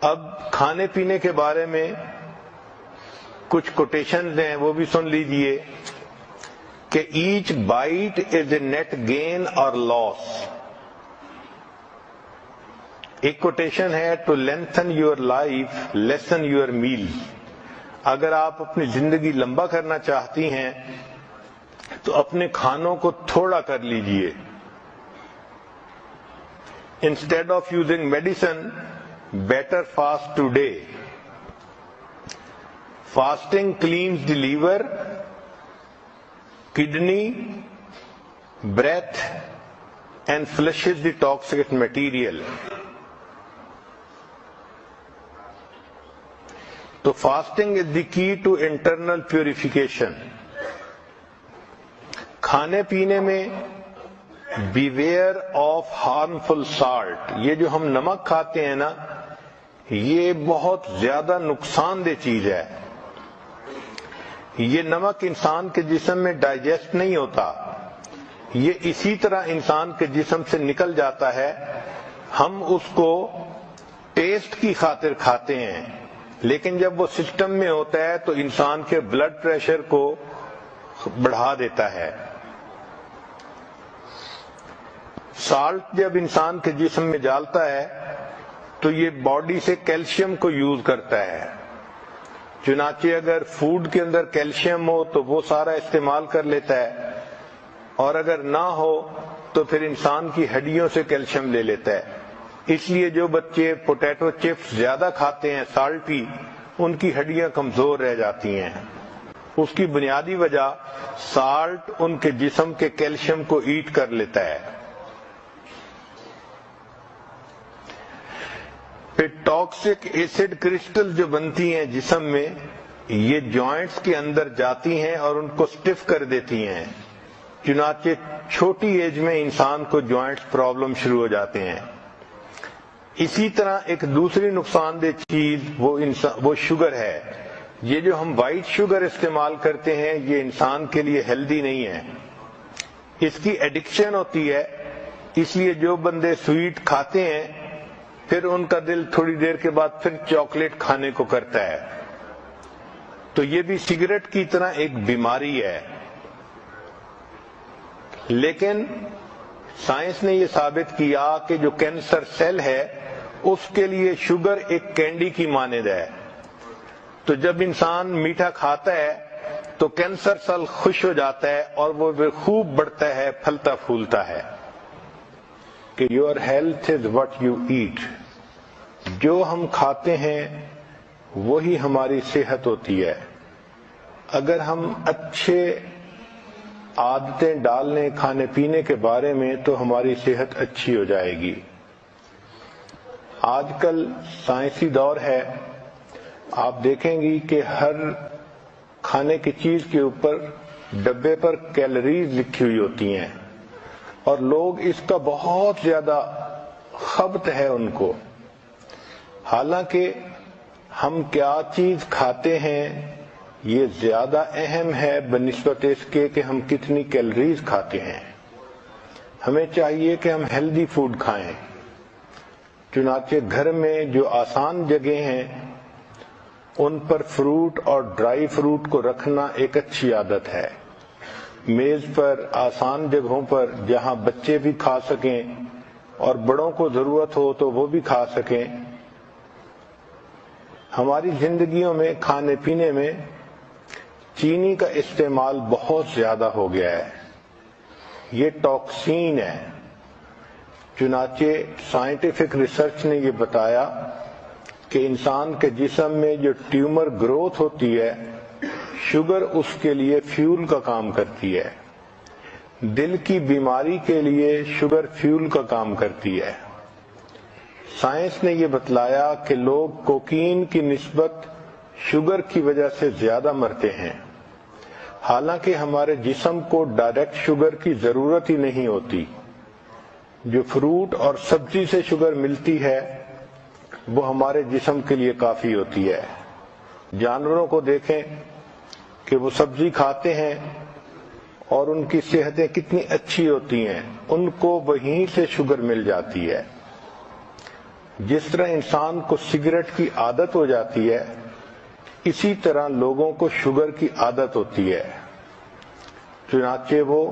اب کھانے پینے کے بارے میں کچھ کوٹیشنز ہیں، وہ بھی سن لیجئے کہ each bite is a net gain اور لاس۔ ایک کوٹیشن ہے to lengthen your life lessen your meal. اگر آپ اپنی زندگی لمبا کرنا چاہتی ہیں تو اپنے کھانوں کو تھوڑا کر لیجئے۔ Instead of using medicine better fast today. Fasting cleans the liver, kidney, breath and flushes the toxic material. So fasting is the key to internal purification. کھانے پینے میں beware of harmful salt. یہ جو ہم نمک کھاتے ہیں نا، یہ بہت زیادہ نقصان دہ چیز ہے۔ یہ نمک انسان کے جسم میں ڈائجسٹ نہیں ہوتا، یہ اسی طرح انسان کے جسم سے نکل جاتا ہے۔ ہم اس کو ٹیسٹ کی خاطر کھاتے ہیں، لیکن جب وہ سسٹم میں ہوتا ہے تو انسان کے بلڈ پریشر کو بڑھا دیتا ہے۔ سالٹ جب انسان کے جسم میں ڈالتا ہے تو یہ باڈی سے کیلشیم کو یوز کرتا ہے، چنانچہ اگر فوڈ کے اندر کیلشیم ہو تو وہ سارا استعمال کر لیتا ہے، اور اگر نہ ہو تو پھر انسان کی ہڈیوں سے کیلشیم لے لیتا ہے۔ اس لیے جو بچے پوٹیٹو چپس زیادہ کھاتے ہیں سالٹی، ان کی ہڈیاں کمزور رہ جاتی ہیں۔ اس کی بنیادی وجہ سالٹ ان کے جسم کے کیلشیم کو ایٹ کر لیتا ہے۔ پھر ٹاکسک ایسڈ کرسٹل جو بنتی ہیں جسم میں، یہ جوائنٹس کے اندر جاتی ہیں اور ان کو سٹف کر دیتی ہیں، چنانچہ چھوٹی ایج میں انسان کو جوائنٹس پرابلم شروع ہو جاتے ہیں۔ اسی طرح ایک دوسری نقصان دہ چیز وہ شوگر ہے۔ یہ جو ہم وائٹ شوگر استعمال کرتے ہیں یہ انسان کے لیے ہیلدی نہیں ہے، اس کی ایڈکشن ہوتی ہے۔ اس لیے جو بندے سویٹ کھاتے ہیں پھر ان کا دل تھوڑی دیر کے بعد پھر چاکلیٹ کھانے کو کرتا ہے، تو یہ بھی سگریٹ کی طرح ایک بیماری ہے۔ لیکن سائنس نے یہ ثابت کیا کہ جو کینسر سیل ہے اس کے لیے شوگر ایک کینڈی کی مانند ہے، تو جب انسان میٹھا کھاتا ہے تو کینسر سیل خوش ہو جاتا ہے اور وہ خوب بڑھتا ہے، پھلتا پھولتا ہے۔ کہ your health is what you eat, جو ہم کھاتے ہیں وہی ہماری صحت ہوتی ہے۔ اگر ہم اچھے عادتیں ڈال لیں کھانے پینے کے بارے میں تو ہماری صحت اچھی ہو جائے گی۔ آج کل سائنسی دور ہے، آپ دیکھیں گی کہ ہر کھانے کی چیز کے اوپر ڈبے پر کیلوریز لکھی ہوئی ہوتی ہیں، اور لوگ اس کا بہت زیادہ خبط ہے ان کو۔ حالانکہ ہم کیا چیز کھاتے ہیں یہ زیادہ اہم ہے بنسبت اس کے کہ ہم کتنی کیلوریز کھاتے ہیں۔ ہمیں چاہیے کہ ہم ہیلدی فوڈ کھائیں، چنانچہ گھر میں جو آسان جگہیں ہیں ان پر فروٹ اور ڈرائی فروٹ کو رکھنا ایک اچھی عادت ہے۔ میز پر آسان جگہوں پر جہاں بچے بھی کھا سکیں اور بڑوں کو ضرورت ہو تو وہ بھی کھا سکیں۔ ہماری زندگیوں میں کھانے پینے میں چینی کا استعمال بہت زیادہ ہو گیا ہے، یہ ٹاکسین ہے۔ چنانچہ سائنٹیفک ریسرچ نے یہ بتایا کہ انسان کے جسم میں جو ٹیومر گروتھ ہوتی ہے، شوگر اس کے لیے فیول کا کام کرتی ہے۔ دل کی بیماری کے لیے شوگر فیول کا کام کرتی ہے۔ سائنس نے یہ بتلایا کہ لوگ کوکین کی نسبت شوگر کی وجہ سے زیادہ مرتے ہیں، حالانکہ ہمارے جسم کو ڈائریکٹ شوگر کی ضرورت ہی نہیں ہوتی۔ جو فروٹ اور سبزی سے شوگر ملتی ہے وہ ہمارے جسم کے لیے کافی ہوتی ہے۔ جانوروں کو دیکھیں کہ وہ سبزی کھاتے ہیں اور ان کی صحتیں کتنی اچھی ہوتی ہیں، ان کو وہیں سے شوگر مل جاتی ہے۔ جس طرح انسان کو سگریٹ کی عادت ہو جاتی ہے اسی طرح لوگوں کو شوگر کی عادت ہوتی ہے، چنانچہ وہ